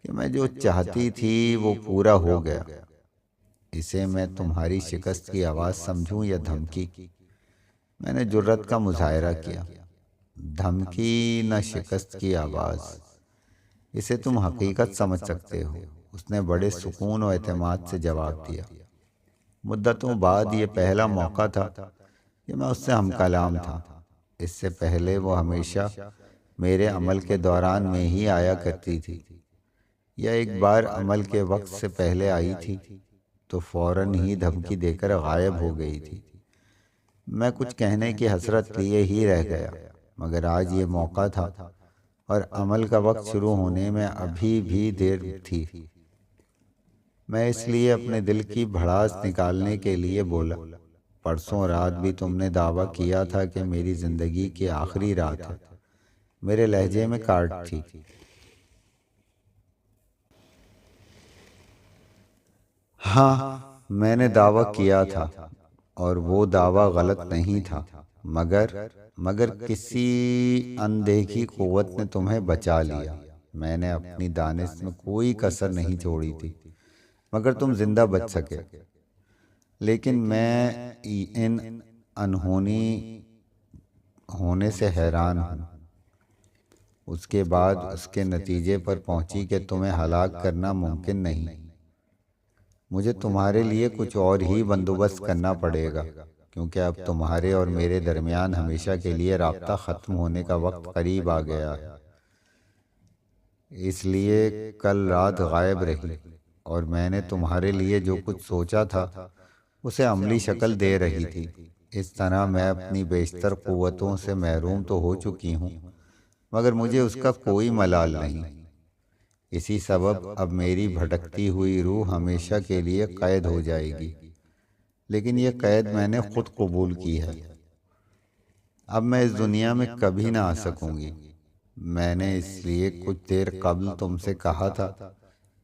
کہ میں جو چاہتی تھی وہ پورا ہو گیا۔ اسے میں تمہاری شکست کی آواز سمجھوں یا دھمکی؟ میں نے جرأت کا مظاہرہ کیا۔ دھمکی نہ شکست کی آواز، اسے تم حقیقت سمجھ سکتے ہو، اس نے بڑے سکون و اعتماد سے جواب دیا۔ مدتوں بعد یہ پہلا موقع تھا کہ میں اس سے ہم کلام تھا۔ اس سے پہلے وہ ہمیشہ میرے عمل کے دوران میں ہی آیا کرتی تھی، یا ایک بار عمل کے وقت سے پہلے آئی تھی تو فوراً ہی دھمکی دے کر غائب ہو گئی تھی۔ میں کچھ کہنے کی حسرت لیے ہی رہ گیا، مگر آج یہ موقع تھا اور عمل کا وقت شروع ہونے میں ابھی بھی دیر تھی۔ میں اس لیے اپنے دل کی بھڑاس نکالنے کے لیے بولا، پرسوں رات بھی تم نے دعویٰ کیا تھا کہ میری زندگی کی آخری رات ہے۔ میرے لہجے میں کاٹ تھی۔ ہاں، میں نے دعویٰ کیا تھا اور وہ دعویٰ غلط نہیں تھا، مگر کسی اندیکھی قوت نے تمہیں بچا لیا۔ میں نے اپنی دانش میں کوئی کسر نہیں چھوڑی تھی مگر تم زندہ بچ سکے۔ لیکن میں ان انہونی ہونے سے حیران ہوں۔ اس کے بعد اس کے نتیجے پر پہنچی کہ تمہیں ہلاک کرنا ممکن نہیں۔ مجھے تمہارے لیے کچھ اور ہی بندوبست کرنا پڑے گا، کیونکہ اب تمہارے اور میرے درمیان ہمیشہ کے لیے رابطہ ختم ہونے کا وقت قریب آ گیا ہے۔ اس لیے کل رات غائب رہی اور میں نے تمہارے لیے جو کچھ سوچا تھا اسے عملی شکل دے رہی تھی۔ اس طرح میں اپنی بیشتر قوتوں سے محروم تو ہو چکی ہوں، مگر مجھے اس کا کوئی ملال نہیں۔ اسی سبب اب میری بھٹکتی ہوئی روح ہمیشہ کے لیے قید ہو جائے گی، لیکن یہ قید میں نے خود قبول کی ہے۔ اب میں اس دنیا میں کبھی نہ آ سکوں گی۔ میں نے اس لیے کچھ دیر قبل تم سے کہا تھا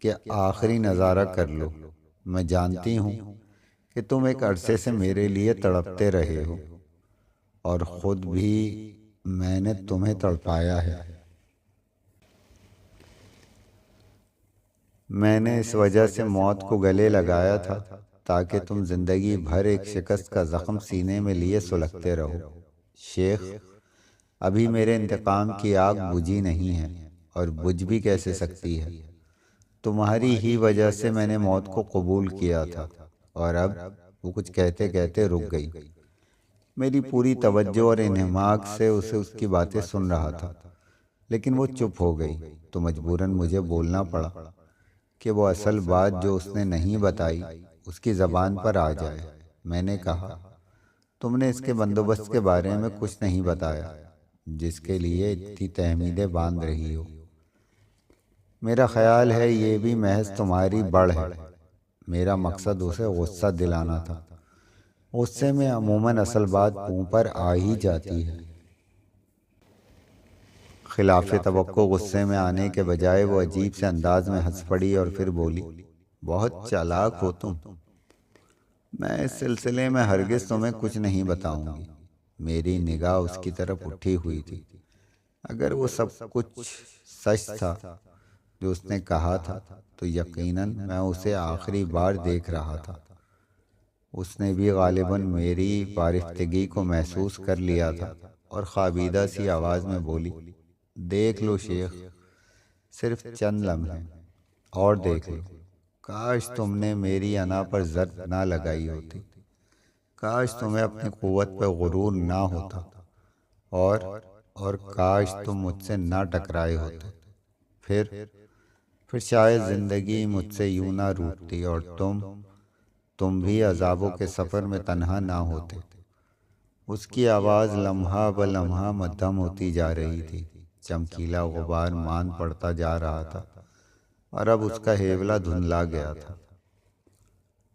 کہ آخری نظارہ کر لو۔ میں جانتی ہوں کہ تم ایک عرصے سے میرے لیے تڑپتے رہے ہو، اور خود بھی میں نے تمہیں تڑپایا ہے۔ میں نے اس وجہ سے موت کو گلے لگایا تھا تاکہ تم زندگی بھر ایک شکست کا زخم سینے میں لیے سلگتے رہو۔ شیخ، ابھی میرے انتقام کی آگ بجھی نہیں ہے، اور بجھ بھی کیسے سکتی ہے؟ تمہاری ہی وجہ سے میں نے موت کو قبول کیا تھا۔ اور اب وہ کچھ کہتے کہتے رک گئی۔ میری پوری توجہ اور انہماک سے اسے اس کی باتیں سن رہا تھا، لیکن وہ چپ ہو گئی تو مجبوراً مجھے بولنا پڑا کہ وہ اصل بات جو اس نے نہیں بتائی اس کی زبان پر آ جائے۔ میں نے کہا، تم نے اس کے بندوبست کے بارے میں کچھ نہیں بتایا جس کے لیے اتنی تحمیدیں باندھ رہی ہو۔ میرا خیال ہے یہ بھی محض تمہاری بڑھ ہے۔ میرا مقصد اسے غصہ دلانا تھا۔ غصے میں عموماً اصل بات منہ پر آ ہی جاتی ہے۔ خلاف توقع غصے میں آنے کے بجائے وہ عجیب سے انداز میں ہنس پڑی اور پھر بولی، بہت چالاک ہو تم۔ میں اس سلسلے میں ہرگز تمہیں کچھ نہیں بتاؤں گی۔ میری نگاہ اس کی طرف اٹھی ہوئی تھی۔ اگر وہ سب کچھ سچ تھا جو اس نے کہا تھا تو یقیناً میں اسے آخری بار دیکھ رہا تھا۔ اس نے بھی غالباً میری فارفتگی کو محسوس کر لیا تھا اور خوابیدہ سی آواز میں بولی، دیکھ لو شیخ، صرف چند لمحے اور دیکھ لو۔ کاش تم نے میری انا پر ضرب نہ لگائی ہوتی، کاش تمہیں اپنی قوت پہ غرور نہ ہوتا، اور کاش تم مجھ سے نہ ٹکرائے ہوتے۔ پھر شاید زندگی مجھ سے یوں نہ روٹتی اور تم بھی عذابوں کے سفر میں تنہا نہ ہوتے۔ اس کی آواز لمحہ بلمحہ مدھم ہوتی جا رہی تھی، چمکیلا غبار مان پڑتا جا رہا تھا اور اب اس کا ہیولہ دھندلا گیا تھا۔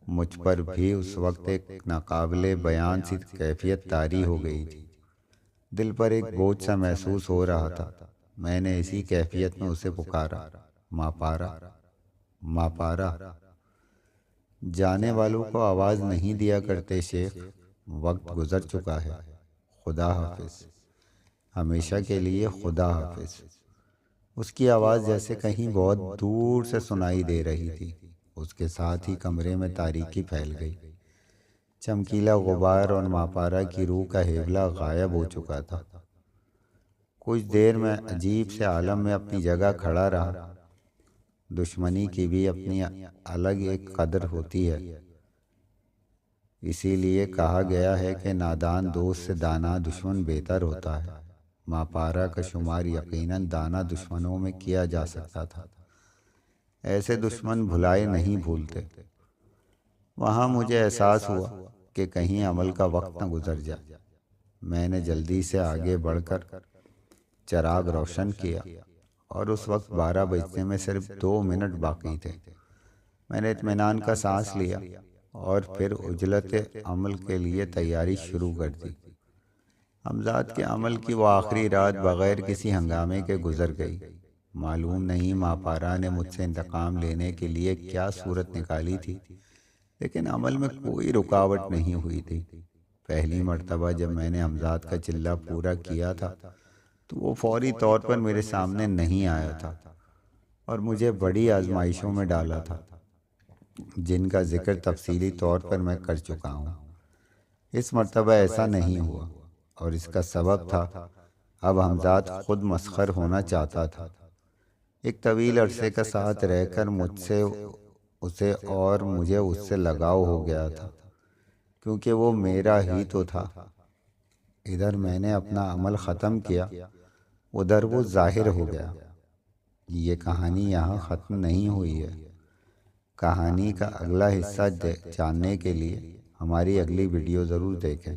مجھ پر بھی اس وقت ایک ناقابل بیان سی کیفیت طاری ہو گئی تھی، دل پر ایک بوجھ سا محسوس ہو رہا تھا۔ میں نے اسی کیفیت میں اسے پکارا، ماں پارا، ماں پارا۔ جانے والوں کو آواز نہیں دیا کرتے شیخ، وقت گزر چکا ہے، خدا حافظ، ہمیشہ کے لیے خدا حافظ۔ اس کی آواز جیسے کہیں بہت دور سے سنائی دے رہی تھی۔ اس کے ساتھ ہی کمرے میں تاریکی پھیل گئی، چمکیلا غبار اور ماپارا کی روح کا ہیولہ غائب ہو چکا تھا۔ کچھ دیر میں عجیب سے عالم میں اپنی جگہ کھڑا رہا۔ دشمنی کی بھی اپنی الگ ایک قدر ہوتی ہے، اسی لیے کہا گیا ہے کہ نادان دوست سے دانا دشمن بہتر ہوتا ہے۔ ماپارا کا شمار یقیناً دانا دشمنوں میں کیا جا سکتا تھا۔ ایسے دشمن بھلائے نہیں بھولتے۔ وہاں مجھے احساس ہوا کہ کہیں عمل کا وقت نہ گزر جائے۔ میں نے جلدی سے آگے بڑھ کر چراغ روشن کیا اور اس وقت 12 بجنے میں صرف 2 منٹ باقی تھے۔ میں نے اطمینان کا سانس لیا اور پھر عجلت عمل کے لیے تیاری شروع کر دی۔ حمزاد کے عمل کی وہ آخری رات بغیر کسی ہنگامے کے گزر گئی۔ معلوم نہیں ماپارا نے مجھ سے انتقام لینے کے لیے کیا صورت نکالی تھی، لیکن عمل میں کوئی رکاوٹ نہیں ہوئی تھی۔ پہلی مرتبہ جب میں نے حمزاد کا چلہ پورا کیا تھا تو وہ فوری طور پر میرے سامنے نہیں آیا تھا اور مجھے بڑی آزمائشوں میں ڈالا تھا، جن کا ذکر تفصیلی طور پر میں کر چکا ہوں۔ اس مرتبہ ایسا نہیں ہوا اور اس کا سبب تھا اب حمزاد خود مسخر ہونا چاہتا تھا۔ ایک طویل عرصے کا ساتھ رہ کر مجھ سے اسے اور مجھے اس سے لگاؤ ہو گیا تھا، کیونکہ وہ میرا ہی تو تھا۔ ادھر میں نے اپنا عمل ختم کیا، ادھر وہ ظاہر ہو گیا۔ یہ کہانی یہاں ختم نہیں ہوئی ہے۔ کہانی کا اگلا حصہ جاننے کے لیے ہماری اگلی ویڈیو ضرور دیکھیں۔